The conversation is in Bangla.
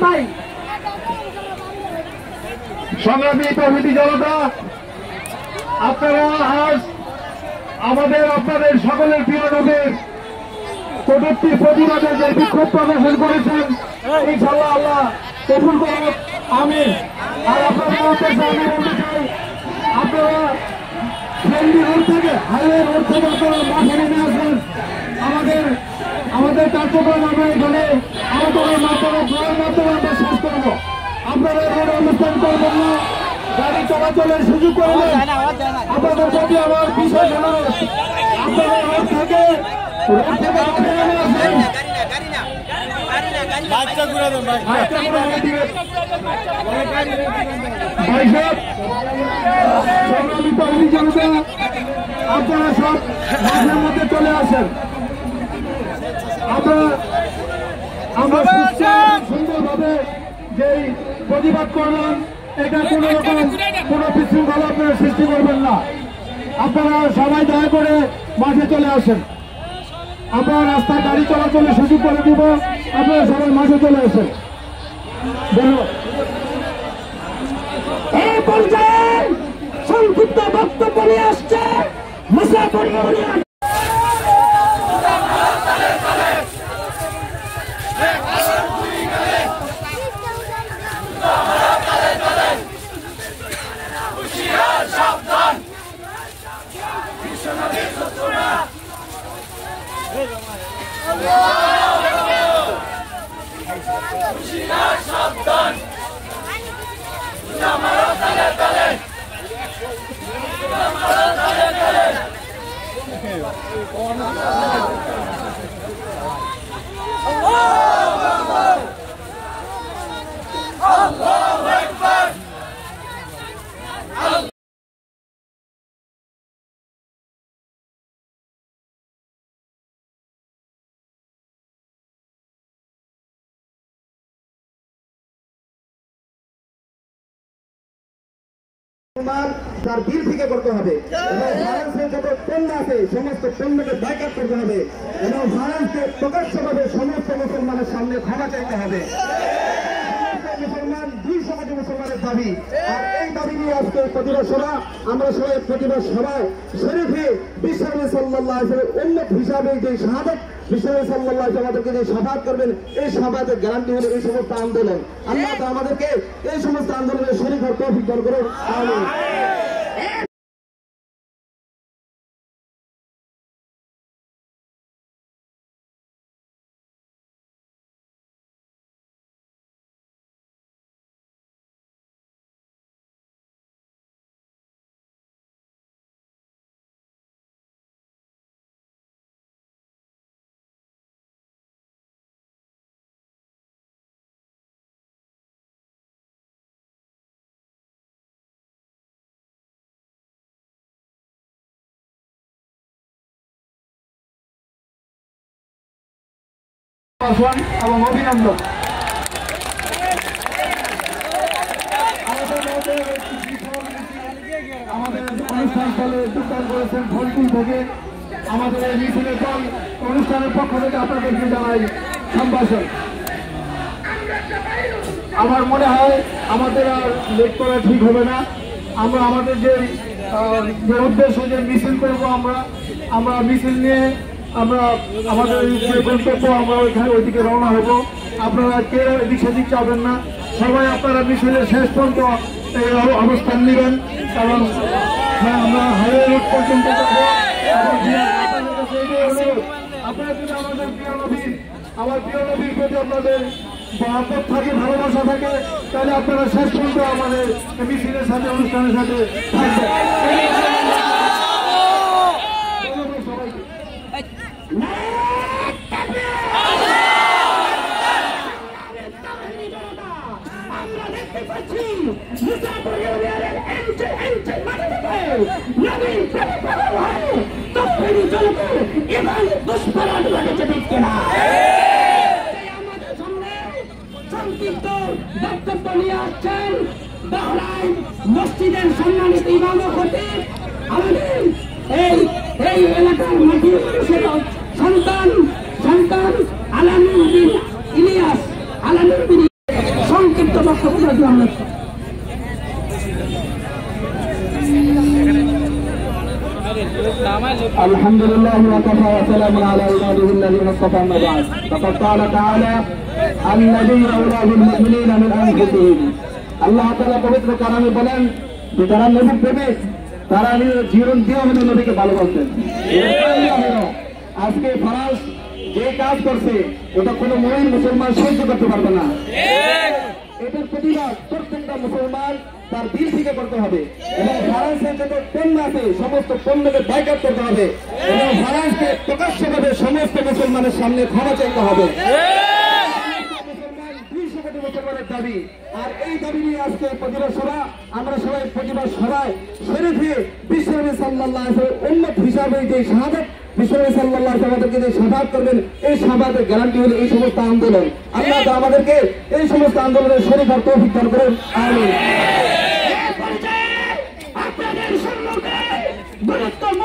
ভাই সংগ্রামী প্রভৃতি জনতা, আপনারা আজ আপনাদের সকলের প্রিয় নবীর কটূক্তির প্রতিবাদে যে বিক্ষোভ প্রদর্শন করেছেন, ইনশাআল্লাহ আল্লাহ কবুল করুন, আমিন। আর আপনাদের উদ্দেশ্যে আমি বলতে চাই, আপনারা ফেন্ডি রোড থেকে, হাইওয়ে রোড থেকে আপনারা মাঠে নেমে আসবেন। আমাদের কার্যক্রম আমরা এখানে আলোচনার মাধ্যমে দোয়ার মাধ্যমে আমরা শেষ করবো। আপনারা রোডে অনুষ্ঠান করবেন না, গাড়ি চলাচলের সুযোগ করবেন। আপনাদের প্রতি আমার বিশেষ অনুরোধ, আপনারা রোড থেকে মাঠে নেমে আসবেন। আপনারা সব মাঠের মধ্যে চলে আসেন। আমরা সুন্দরভাবে যেই প্রতিবাদ করলাম, এটা কোন রকম কোন বিশৃঙ্খলা আপনারা সৃষ্টি করবেন না। আপনারা সবাই দয়া করে মাঠে চলে আসেন। আমরা রাস্তায় গাড়ি চলাচলের সুযোগ করে দিব, আপনারা সবাই মাঠে চলে আসেন। ধন্যবাদ। এই পর্যায়ে সংক্ষিপ্ত বক্তব্য নিয়ে আসছে মুসাফর ইউনিয়ন। তার বিল থেকে করতে হবে এবং ভারতের যত পণ্য আছে সমস্ত পণ্যকে বয়কট করতে হবে এবং ভারতকে প্রকাশ্যভাবে সমস্ত মুসলমানের সামনে ক্ষমা চাইতে হবে। মুসলমান 200 কোটি মুসলমানের দাবি, আর এই দাবি নিয়ে আজকে প্রতিবাদ সভা। আমরা সবাই প্রতিবাদ সভায় শরীফে বিশ্বনবী সাল্লাল্লাহু আলাইহি ওয়াসাল্লাম উম্মত হিসাবে যে শাহাদাত বিশ্বনবী সাল্লাল্লাহু আলাইহি ওয়াসাল্লাম আমাদেরকে যে শাহাদাত করবেন, এই শাহাদাতের গ্যারান্টি হলো এই সমস্ত আন্দোলন। আল্লাহ তাআলা আমাদেরকে এই সমস্ত আন্দোলনের শরীক হওয়ার তৌফিক দান করুন, আমিন। এবং অভিনন্দন। আমাদের অনুষ্ঠান স্থলে যোগদান করেছেন ফলকুল থেকে। আমাদের এই মিছিলের দল অনুষ্ঠানের পক্ষ থেকে আপনাদেরকে জানাই সম্ভাষণ। আমার মনে হয় আমাদের আর লেট করা ঠিক হবে না। আমরা আমাদের যে উদ্দেশ্য যে মিছিল করবো, আমরা মিছিল নিয়ে আমরা আমাদের যে গন্তব্য আমরা ওইদিকে রওনা হব। আপনারা কেউ এদিক সেদিক যাবেন না, সবাই আপনারা মিছিলের শেষ পর্যন্ত এই অবস্থান নেবেন, কারণ আমরা হাইওয়ে রোড পর্যন্ত যাবো। আপনারা যদি আমার প্রিয় নবীর প্রতি আপনাদের মহব্বত থাকে, ভালোবাসা থাকে, তাহলে আপনারা শেষ পর্যন্ত আমাদের মিছিলের সাথে অনুষ্ঠানের সাথে থাকবেন। সংক্ষিপ্ত বক্তব্য নিয়ে আসছেন বাহরাইন মসজিদের সম্মানিত ইমাম ও খতিব, আমাদের এই এলাকার মাটি মানুষের সন্তান আলামুদ্দিন الله وكفى وسلام على عباده الذين اصطفى أما بعد فقد قال تعالى النبي أولى بالمؤمنين من أنفسهم আল্লাহ তাআলা পবিত্র কালামে বলেন যে যারা নবী প্রেমিক তারা নিজের জীবন দিয়ে হলো নবীকে ভালোবাসেন। আজকে ফরাজ যে কাজ করছে এটা কোনো মুমিন মুসলমান সহ্য করতে পারবে না। এটার প্রতিবাদ প্রত্যেকটা মুসলমান তার দিল থেকে করতে হবে এবং ফরাজের যত পণ্য আছে সমস্ত পণ্যকে বয়কট করতে হবে এবং ফরাজকে প্রকাশ্যভাবে সমস্ত মুসলমানের সামনে ক্ষমা চাইতে হবে। মুসলমানের দাবি আর এই দাবি নিয়ে আজকে প্রতিবাদ সভা আমরা সবাই প্রতিবাদ সভায় শরীফে বিশ্বনবী সাল্লাল্লাহু আলাইহি ওয়াসাল্লাম উম্মত হিসাবে যে শাহাদাত বিশ্বনবী সাল্লাল্লাহু আলাইহি ওয়াসাল্লাম আমাদেরকে যে শাহাদাত করবেন এই শাহাদাতের গ্যারান্টি হলো এই সমস্ত আন্দোলন। আল্লাহ তাআলা আমাদেরকে এই সমস্ত আন্দোলনের শরীক আর তৌফিক দান করুন। আমিন। আপনাদের সম্মুখে গুরুত্বপূর্ণ